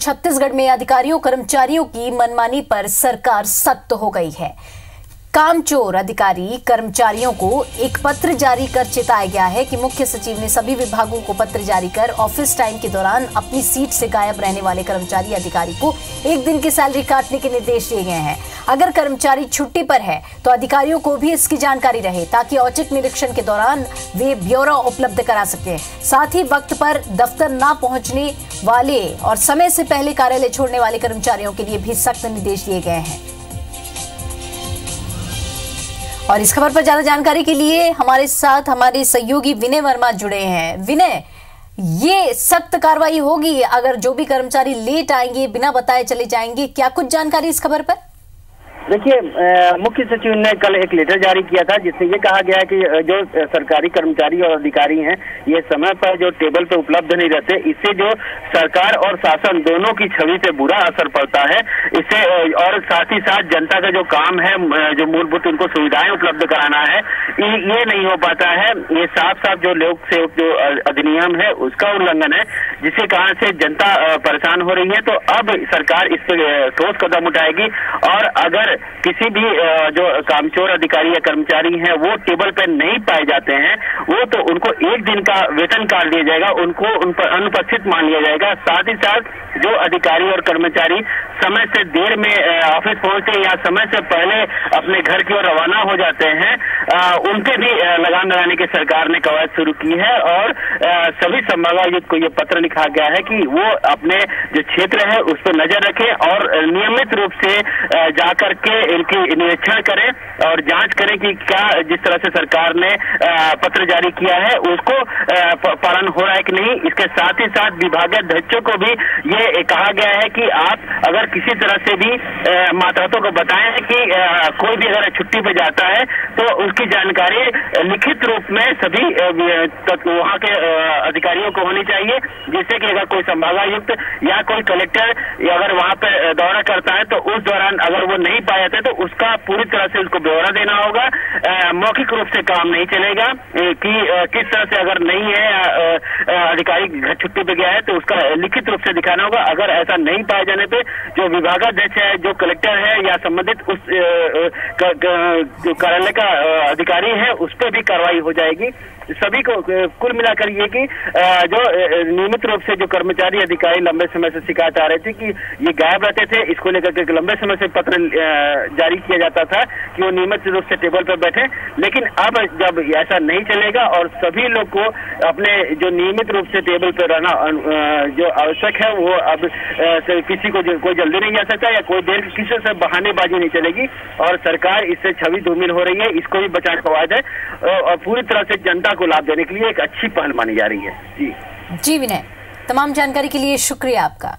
छत्तीसगढ़ में अधिकारियों कर्मचारियों की मनमानी पर सरकार सख्त हो गई है। कामचोर अधिकारी कर्मचारियों को एक पत्र जारी कर चेताया गया है कि मुख्य सचिव ने सभी विभागों को पत्र जारी कर ऑफिस टाइम के दौरान अपनी सीट से गायब रहने वाले कर्मचारी अधिकारी को एक दिन की सैलरी काटने के निर्देश दिए गए हैं। अगर कर्मचारी छुट्टी पर है तो अधिकारियों को भी इसकी जानकारी रहे ताकि औचक निरीक्षण के दौरान वे ब्यौरा उपलब्ध करा सकें। साथ ही वक्त पर दफ्तर न पहुंचने वाले और समय से पहले कार्यालय छोड़ने वाले कर्मचारियों के लिए भी सख्त निर्देश दिए गए हैं। और इस खबर पर ज्यादा जानकारी के लिए हमारे साथ हमारे सहयोगी विनय वर्मा जुड़े हैं। विनय, ये सख्त कार्रवाई होगी अगर जो भी कर्मचारी लेट आएंगे, बिना बताए चले जाएंगे, क्या कुछ जानकारी इस खबर पर? देखिए, मुख्य सचिव ने कल एक लेटर जारी किया था जिसमें ये कहा गया है कि जो सरकारी कर्मचारी और अधिकारी हैं ये समय पर जो टेबल पे उपलब्ध नहीं रहते, इससे जो सरकार और शासन दोनों की छवि पे बुरा असर पड़ता है। इससे और साथ ही साथ जनता का जो काम है, जो मूलभूत उनको सुविधाएं उपलब्ध कराना है, ये नहीं हो पाता है। ये साफ साफ जो लोक सेवक जो अधिनियम है उसका उल्लंघन है, जिसके कारण से जनता परेशान हो रही है। तो अब सरकार इस पर ठोस कदम उठाएगी और अगर किसी भी जो कामचोर अधिकारी या कर्मचारी हैं वो टेबल पर नहीं पाए जाते हैं, वो तो उनको एक दिन का वेतन काट दिया जाएगा, उनको उन पर अनुपस्थित मान लिया जाएगा। साथ ही साथ जो अधिकारी और कर्मचारी समय से देर में ऑफिस पहुंचते या समय से पहले अपने घर की ओर रवाना हो जाते हैं, उनके भी लगाम लगाने की सरकार ने कवायद शुरू की है। और सभी संभागायुक्त को ये पत्र लिखा गया है कि वो अपने जो क्षेत्र है उस पर नजर रखें और नियमित रूप से जाकर के इनकी निरीक्षण करें और जांच करें कि क्या जिस तरह से सरकार ने पत्र जारी किया है उसको पालन हो रहा है कि नहीं। इसके साथ ही साथ विभागाध्यक्षों को भी ये कहा गया है कि आप अगर किसी तरह से भी मातहतों को बताएं कि कोई भी अगर छुट्टी पे जाता है तो उसकी जानकारी लिखित रूप में सभी वहाँ के अधिकारियों को होनी चाहिए, जिससे कि अगर कोई संभागायुक्त या कोई कलेक्टर अगर वहाँ पे दौरा करता है तो उस दौरान अगर वो नहीं पाए जाते तो उसका पूरी तरह से उसको ब्यौरा देना होगा। मौखिक रूप से काम नहीं चलेगा कि किस तरह से अगर नहीं है अधिकारी घर छुट्टी पे गया है तो उसका लिखित रूप से दिखाना होगा। अगर ऐसा नहीं पाए जाने पे जो विभागाध्यक्ष है, जो कलेक्टर है या संबंधित उस कार्यालय का अधिकारी है उस पर भी कार्रवाई हो जाएगी। सभी को कुल मिलाकर ये कि जो नियमित रूप से जो कर्मचारी अधिकारी लंबे समय से शिकायत आ रही थी कि ये गायब रहते थे, इसको लेकर के लंबे समय से पत्र जारी किया जाता था कि वो नियमित रूप से टेबल पर बैठे, लेकिन अब जब ऐसा नहीं चलेगा और सभी लोग को अपने जो नियमित रूप से टेबल पर रहना जो आवश्यक है वो अब किसी को कोई जल्दी नहीं जा सकता या कोई देर किसी से बहानेबाजी नहीं चलेगी और सरकार इससे छवि धूमिल हो रही है, इसको भी बचाने का वायदा है और पूरी तरह से जनता को लाभ देने के लिए एक अच्छी पहल मानी जा रही है। जी विनय, तमाम जानकारी के लिए शुक्रिया आपका।